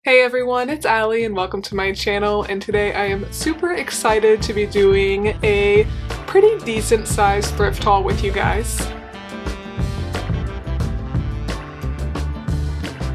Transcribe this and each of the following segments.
Hey everyone, it's Allie and welcome to my channel, and today I am super excited to be doing a pretty decent sized thrift haul with you guys.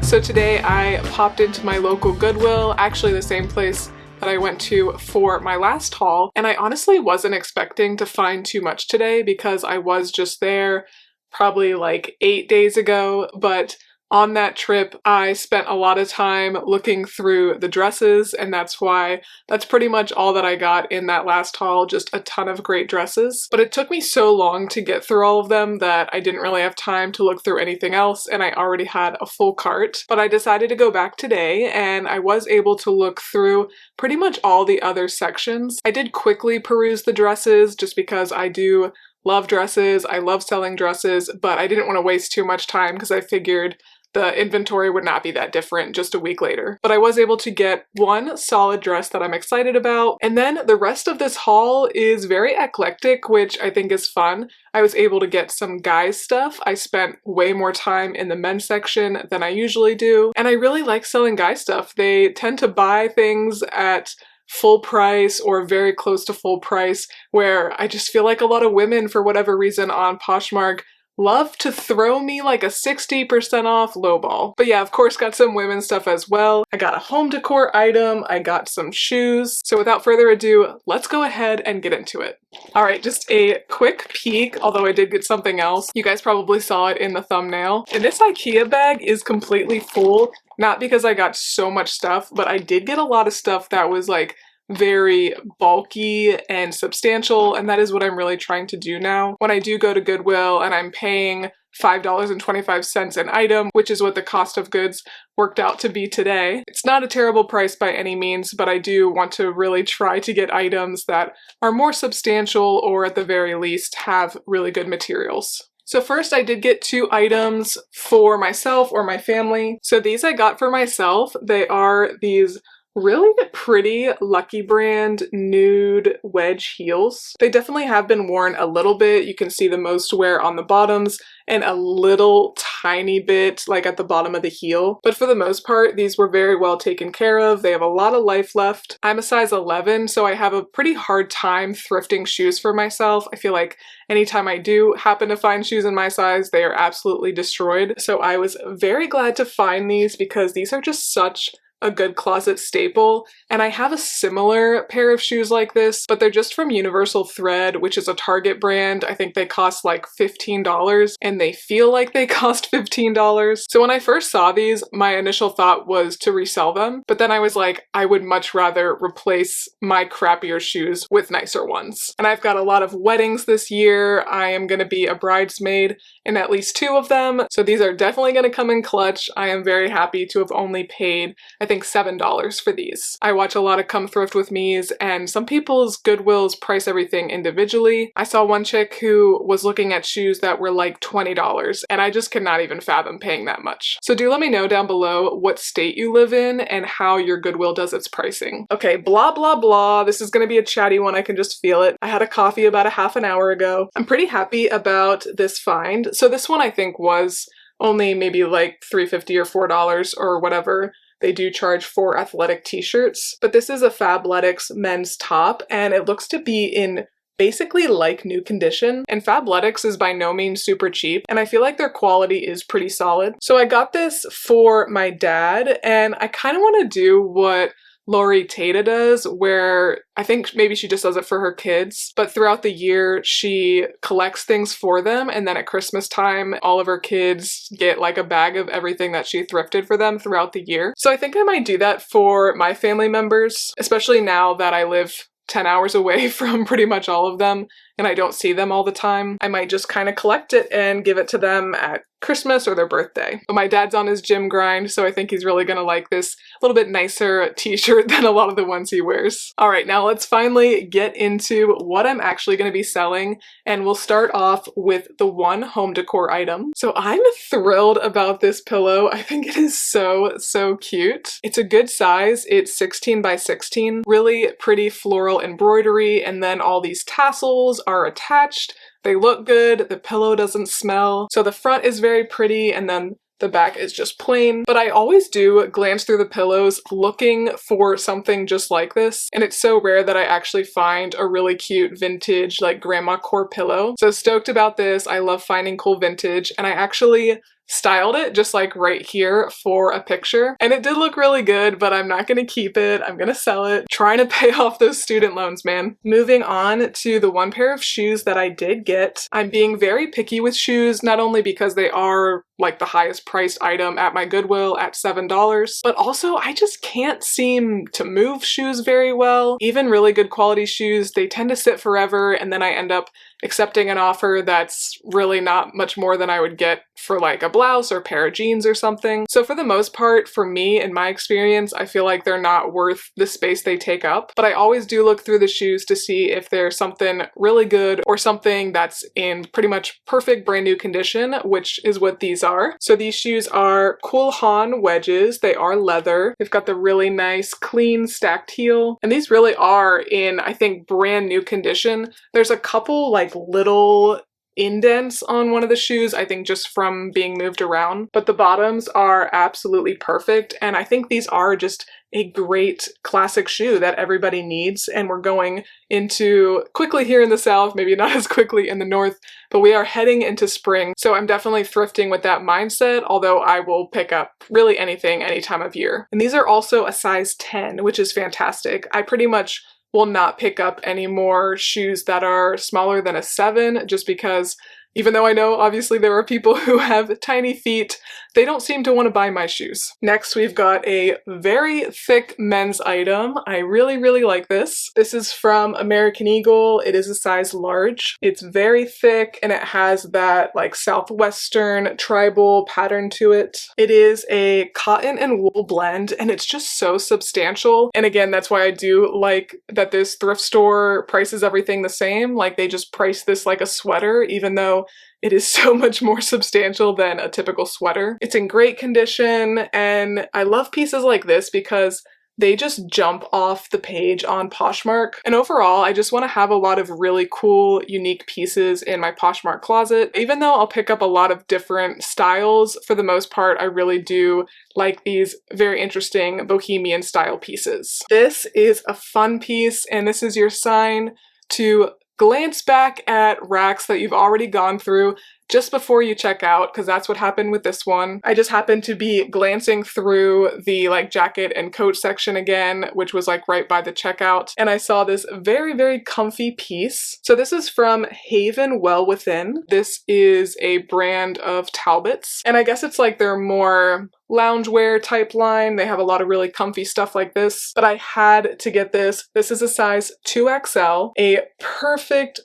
So today I popped into my local Goodwill, actually the same place that I went to for my last haul, and I honestly wasn't expecting to find too much today because I was just there probably like 8 days ago, but on that trip, I spent a lot of time looking through the dresses, and that's pretty much all that I got in that last haul, just a ton of great dresses. But it took me so long to get through all of them that I didn't really have time to look through anything else, and I already had a full cart. But I decided to go back today, and I was able to look through pretty much all the other sections. I did quickly peruse the dresses just because I do love dresses, I love selling dresses, but I didn't want to waste too much time because I figured the inventory would not be that different just a week later. But I was able to get one solid dress that I'm excited about, and then the rest of this haul is very eclectic, which I think is fun. I was able to get some guys stuff. I spent way more time in the men's section than I usually do, and I really like selling guy stuff. They tend to buy things at full price or very close to full price, where I just feel like a lot of women, for whatever reason, on Poshmark love to throw me like a 60% off lowball. But yeah, of course, got some women's stuff as well. I got a home decor item, I got some shoes. So without further ado, let's go ahead and get into it. Alright, just a quick peek, although I did get something else. You guys probably saw it in the thumbnail. And this IKEA bag is completely full, not because I got so much stuff, but I did get a lot of stuff that was like very bulky and substantial, and that is what I'm really trying to do now. When I do go to Goodwill and I'm paying $5.25 an item, which is what the cost of goods worked out to be today. It's not a terrible price by any means, but I do want to really try to get items that are more substantial or at the very least have really good materials. So first I did get 2 items for myself or my family. So these I got for myself. They are these really pretty Lucky Brand nude wedge heels. They definitely have been worn a little bit. You can see the most wear on the bottoms and a little tiny bit like at the bottom of the heel. But for the most part, these were very well taken care of. They have a lot of life left. I'm a size 11, so I have a pretty hard time thrifting shoes for myself. I feel like anytime I do happen to find shoes in my size, they are absolutely destroyed. So I was very glad to find these because these are just such a good closet staple, and I have a similar pair of shoes like this, but they're just from Universal Thread, which is a Target brand. I think they cost like $15, and they feel like they cost $15. So when I first saw these, my initial thought was to resell them, but then I was like, I would much rather replace my crappier shoes with nicer ones. And I've got a lot of weddings this year. I am going to be a bridesmaid in at least 2 of them, so these are definitely going to come in clutch. I am very happy to have only paid, I think, $7 for these. I watch a lot of Come Thrift With Me's, and some people's Goodwills price everything individually. I saw one chick who was looking at shoes that were like $20, and I just cannot even fathom paying that much. So do let me know down below what state you live in and how your Goodwill does its pricing. Okay, blah blah blah. This is gonna be a chatty one, I can just feel it. I had a coffee about a half an hour ago. I'm pretty happy about this find. So this one I think was only maybe like $3.50 or $4 or whatever they do charge for athletic t-shirts. But this is a Fabletics men's top, and it looks to be in basically like new condition. And Fabletics is by no means super cheap, and I feel like their quality is pretty solid. So I got this for my dad, and I kind of want to do what Lori Tata does, where I think maybe she just does it for her kids, but throughout the year she collects things for them, and then at Christmas time all of her kids get like a bag of everything that she thrifted for them throughout the year. So I think I might do that for my family members, especially now that I live 10 hours away from pretty much all of them and I don't see them all the time. I might just kind of collect it and give it to them at Christmas or their birthday. But my dad's on his gym grind, so I think he's really gonna like this little bit nicer t-shirt than a lot of the ones he wears. All right, now let's finally get into what I'm actually gonna be selling, and we'll start off with the one home decor item. So I'm thrilled about this pillow. I think it is so cute. It's a good size. It's 16 by 16, really pretty floral embroidery, and then all these tassels are attached. They look good, the pillow doesn't smell. So the front is very pretty, and then The back is just plain, but I always do glance through the pillows looking for something just like this, and it's so rare that I actually find a really cute vintage like grandma core pillow. So stoked about this. I love finding cool vintage, and I actually styled it just like right here for a picture, and it did look really good, but I'm not gonna keep it. I'm gonna sell it. Trying to pay off those student loans, man. Moving on to the one pair of shoes that I did get. I'm being very picky with shoes, not only because they are like the highest priced item at my Goodwill at $7, but also I just can't seem to move shoes very well. Even really good quality shoes, they tend to sit forever, and then I end up accepting an offer that's really not much more than I would get for like a blouse or a pair of jeans or something. So for the most part, for me, in my experience, I feel like they're not worth the space they take up. But I always do look through the shoes to see if there's something really good or something that's in pretty much perfect brand new condition, which is what these are. So these shoes are Cool Han wedges. They are leather. They've got the really nice clean stacked heel, and these really are in, I think, brand new condition. There's a couple like little indents on one of the shoes, I think just from being moved around, but the bottoms are absolutely perfect, and I think these are just a great classic shoe that everybody needs. And we're going into quickly here in the South, maybe not as quickly in the North, but we are heading into spring, so I'm definitely thrifting with that mindset, although I will pick up really anything any time of year. And these are also a size 10, which is fantastic. I pretty much will not pick up any more shoes that are smaller than a 7, just because even though I know obviously there are people who have tiny feet, they don't seem to want to buy my shoes. Next, we've got a very thick men's item. I really, really like this. This is from American Eagle. It is a size large. It's very thick, and it has that like southwestern tribal pattern to it. It is a cotton and wool blend, and it's just so substantial. And again, that's why I do like that this thrift store prices everything the same. Like they just price this like a sweater, even though it is so much more substantial than a typical sweater. It's in great condition, and I love pieces like this because they just jump off the page on Poshmark. And overall, I just want to have a lot of really cool, unique pieces in my Poshmark closet. Even though I'll pick up a lot of different styles, for the most part, I really do like these very interesting Bohemian style pieces. This is a fun piece, and this is your sign to glance back at racks that you've already gone through just before you check out, because that's what happened with this one. I just happened to be glancing through the like jacket and coat section again, which was like right by the checkout, and I saw this very, very comfy piece. So this is from Haven Well Within. This is a brand of Talbots, and I guess it's like their more loungewear type line. They have a lot of really comfy stuff like this, but I had to get this. This is a size 2XL, a perfect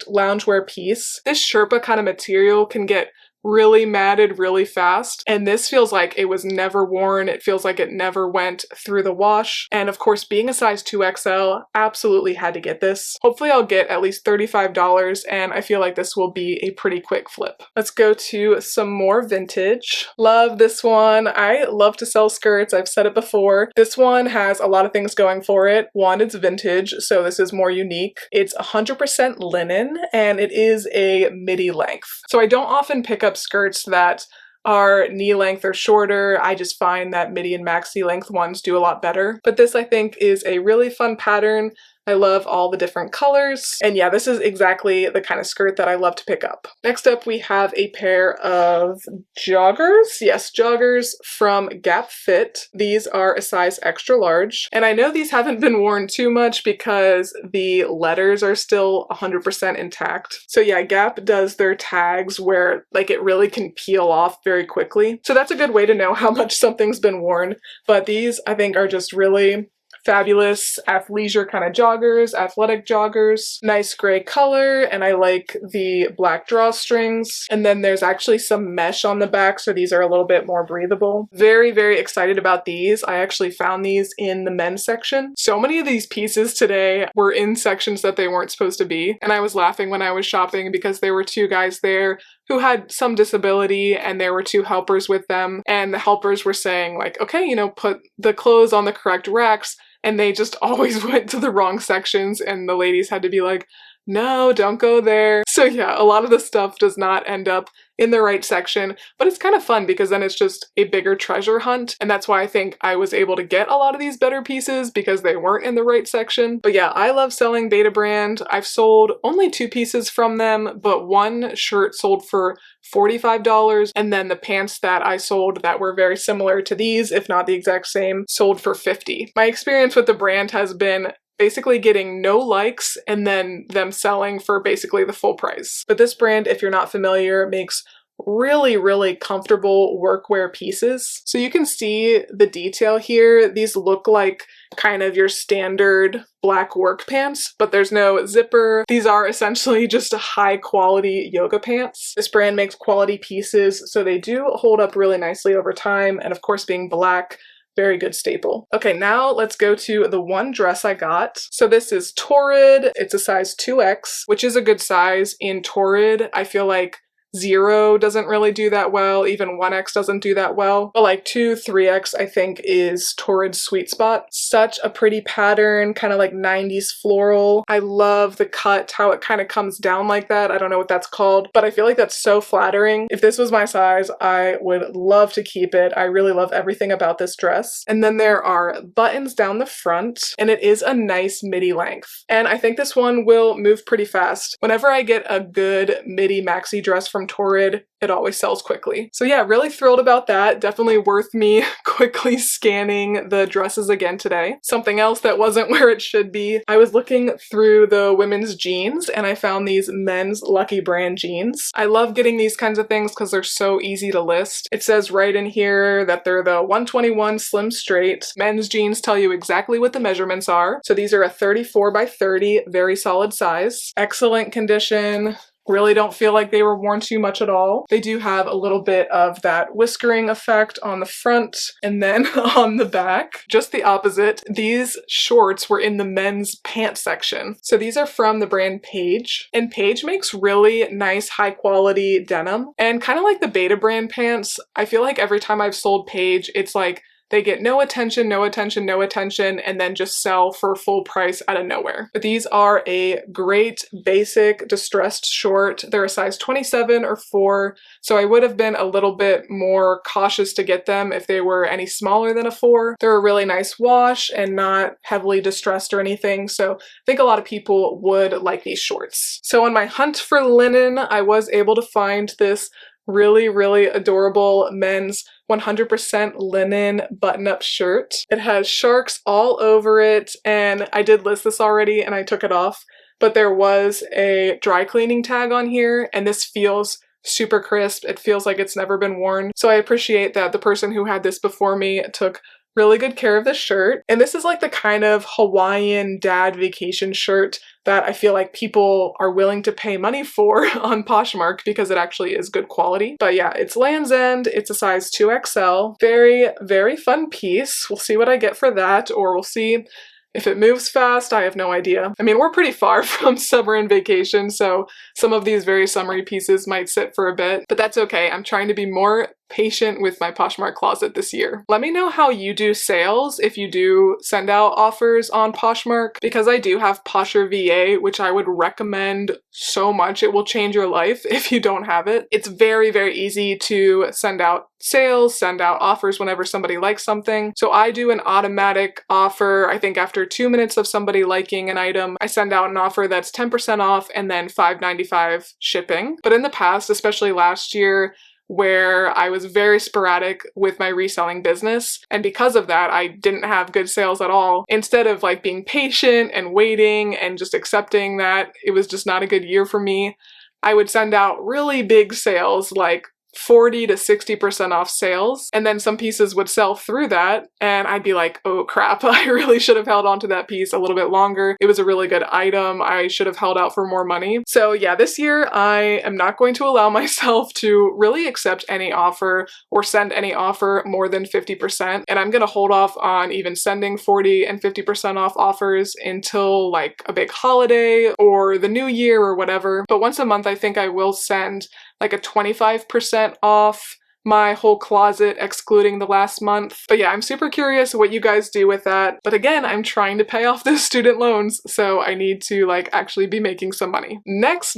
loungewear piece. This Sherpa kind of material can get really matted really fast, and this feels like it was never worn. It feels like it never went through the wash, and of course, being a size 2XL, absolutely had to get this. Hopefully I'll get at least $35, and I feel like this will be a pretty quick flip. Let's go to some more vintage. Love this one. I love to sell skirts. I've said it before. This one has a lot of things going for it. One, it's vintage, so this is more unique. It's 100% linen, and it is a midi length. So I don't often pick up skirts that are knee length or shorter. I just find that midi and maxi length ones do a lot better. But this, I think, is a really fun pattern. I love all the different colors. And yeah, this is exactly the kind of skirt that I love to pick up. Next up, we have a pair of joggers. Yes, joggers from Gap Fit. These are a size extra large. And I know these haven't been worn too much because the letters are still 100% intact. So yeah, Gap does their tags where like it really can peel off very quickly. So that's a good way to know how much something's been worn. But these, I think, are just really fabulous athleisure kind of joggers, athletic joggers. Nice gray color, and I like the black drawstrings. And then there's actually some mesh on the back, so these are a little bit more breathable. Very, very excited about these. I actually found these in the men's section. So many of these pieces today were in sections that they weren't supposed to be, and I was laughing when I was shopping because there were two guys there who had some disability, and there were two helpers with them, and the helpers were saying like, okay, you know, put the clothes on the correct racks, and they just always went to the wrong sections, and the ladies had to be like, no, don't go there. So yeah, a lot of the stuff does not end up in the right section, but it's kind of fun because then it's just a bigger treasure hunt. And that's why I think I was able to get a lot of these better pieces, because they weren't in the right section. But yeah, I love selling Betabrand. I've sold only 2 pieces from them, but one shirt sold for $45, and then the pants that I sold that were very similar to these, if not the exact same, sold for $50. My experience with the brand has been basically getting no likes and then them selling for basically the full price. But this brand, if you're not familiar, makes really comfortable workwear pieces. So you can see the detail here. These look like kind of your standard black work pants, but there's no zipper. These are essentially just a high quality yoga pants. This brand makes quality pieces, so they do hold up really nicely over time, and of course being black, very good staple. Okay, now let's go to the one dress I got. So this is Torrid. It's a size 2X, which is a good size. In Torrid, I feel like 0 doesn't really do that well, even 1X doesn't do that well, but like 2, 3X I think is Torrid's sweet spot. Such a pretty pattern, kind of like 90s floral. I love the cut, how it kind of comes down like that. I don't know what that's called, but I feel like that's so flattering. If this was my size, I would love to keep it. I really love everything about this dress. And then there are buttons down the front, and it is a nice midi length. And I think this one will move pretty fast. Whenever I get a good midi maxi dress from Torrid, it always sells quickly. So yeah, really thrilled about that. Definitely worth me quickly scanning the dresses again today. Something else that wasn't where it should be. I was looking through the women's jeans and I found these men's Lucky Brand jeans. I love getting these kinds of things because they're so easy to list. It says right in here that they're the 121 slim straight. Men's jeans tell you exactly what the measurements are. So these are a 34 by 30, very solid size. Excellent condition. Really don't feel like they were worn too much at all. They do have a little bit of that whiskering effect on the front and then on the back. Just the opposite. These shorts were in the men's pant section. So these are from the brand Paige. And Paige makes really nice high quality denim. And kind of like the Betabrand pants, I feel like every time I've sold Paige, it's like they get no attention, and then just sell for full price out of nowhere. But these are a great basic distressed short. They're a size 27 or 4, so I would have been a little bit more cautious to get them if they were any smaller than a 4. They're a really nice wash and not heavily distressed or anything, so I think a lot of people would like these shorts. So on my hunt for linen, I was able to find this really adorable men's 100% linen button-up shirt. It has sharks all over it, and I did list this already and I took it off, but there was a dry cleaning tag on here, and this feels super crisp. It feels like it's never been worn. So I appreciate that the person who had this before me took really good care of this shirt. And this is like the kind of Hawaiian dad vacation shirt that I feel like people are willing to pay money for on Poshmark because it actually is good quality. But yeah, it's Land's End. It's a size 2XL. Very fun piece. We'll see what I get for that, or we'll see if it moves fast. I have no idea. I mean, we're pretty far from summer and vacation, so some of these very summery pieces might sit for a bit, but that's okay. I'm trying to be more patient with my Poshmark closet this year. Let me know how you do sales if you do send out offers on Poshmark, because I do have Posher VA, which I would recommend so much. It will change your life if you don't have it. It's very easy to send out sales, send out offers whenever somebody likes something. So I do an automatic offer. I think after 2 minutes of somebody liking an item, I send out an offer that's 10% off and then $5.95 shipping. But in the past, especially last year, where I was very sporadic with my reselling business, and because of that I didn't have good sales at all. Instead of like being patient and waiting and just accepting that it was just not a good year for me, I would send out really big sales, like 40 to 60% off sales, and then some pieces would sell through that and I'd be like, oh crap, I really should have held on to that piece a little bit longer. It was a really good item. I should have held out for more money. So yeah, this year I am not going to allow myself to really accept any offer or send any offer more than 50%, and I'm gonna hold off on even sending 40 and 50% off offers until like a big holiday or the new year or whatever. But once a month I think I will send like a 25% off my whole closet excluding the last month. But yeah, I'm super curious what you guys do with that. But again, I'm trying to pay off those student loans, so I need to like actually be making some money. Next,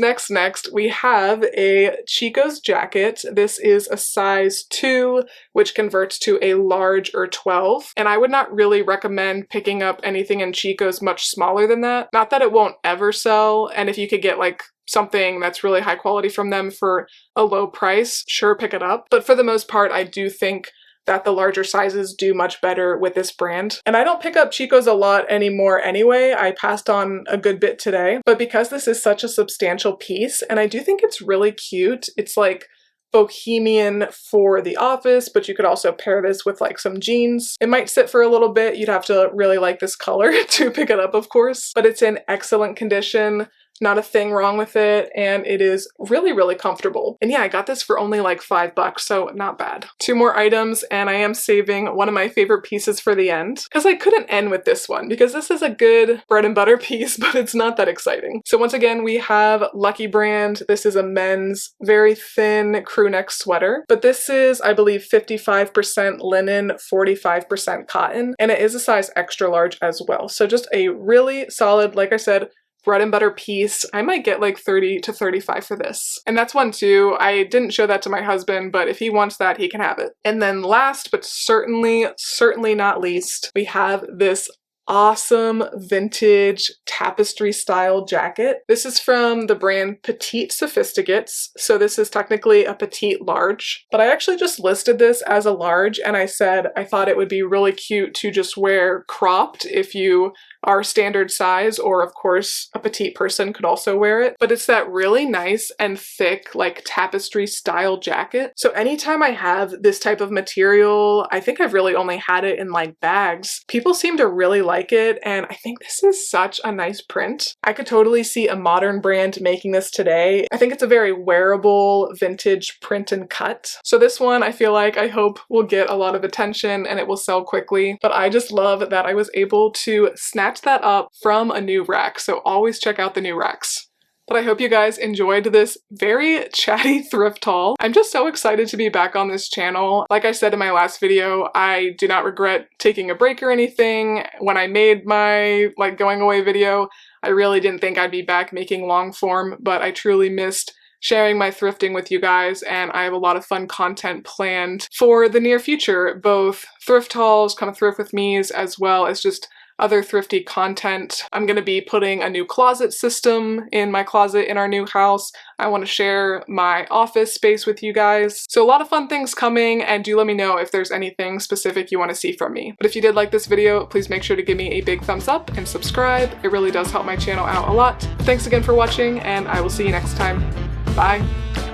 we have a Chico's jacket. This is a size 2, which converts to a large or 12. And I would not really recommend picking up anything in Chico's much smaller than that. Not that it won't ever sell, and if you could get like something that's really high quality from them for a low price, sure, pick it up. But for the most part, I do think that the larger sizes do much better with this brand. And I don't pick up Chico's a lot anymore anyway. I passed on a good bit today. But because this is such a substantial piece, and I do think it's really cute, it's like Bohemian for the office, but you could also pair this with like some jeans. It might sit for a little bit. You'd have to really like this color to pick it up, of course, but it's in excellent condition. Not a thing wrong with it, and it is really, really comfortable. And yeah, I got this for only like $5, so not bad. 2 more items, and I am saving one of my favorite pieces for the end, because I couldn't end with this one, because this is a good bread and butter piece, but it's not that exciting. So once again, we have Lucky brand. This is a men's very thin crew neck sweater, but this is, I believe, 55% linen, 45% cotton, and it is a size extra large as well. So just a really solid, like I said, bread and butter piece. I might get like 30 to 35 for this. And that's one too. I didn't show that to my husband, but if he wants that, he can have it. And then last, but certainly not least, we have this awesome vintage tapestry style jacket. This is from the brand Petite Sophisticates. So this is technically a petite large, but I actually just listed this as a large, and I said I thought it would be really cute to just wear cropped if you are standard size, or of course a petite person could also wear it. But it's that really nice and thick like tapestry style jacket. So anytime I have this type of material, I think I've really only had it in like bags, people seem to really like it, and I think this is such a nice print. I could totally see a modern brand making this today. I think it's a very wearable vintage print and cut. So this one I feel like I hope will get a lot of attention and it will sell quickly. But I just love that I was able to snatch that up from a new rack, so always check out the new racks. But I hope you guys enjoyed this very chatty thrift haul. I'm just so excited to be back on this channel. Like I said in my last video, I do not regret taking a break or anything. When I made my like going away video, I really didn't think I'd be back making long form, but I truly missed sharing my thrifting with you guys, and I have a lot of fun content planned for the near future, both thrift hauls, come thrift with me's, as well as just other thrifty content. I'm going to be putting a new closet system in my closet in our new house. I want to share my office space with you guys. So a lot of fun things coming, and do let me know if there's anything specific you want to see from me. But if you did like this video, please make sure to give me a big thumbs up and subscribe. It really does help my channel out a lot. Thanks again for watching, and I will see you next time. Bye!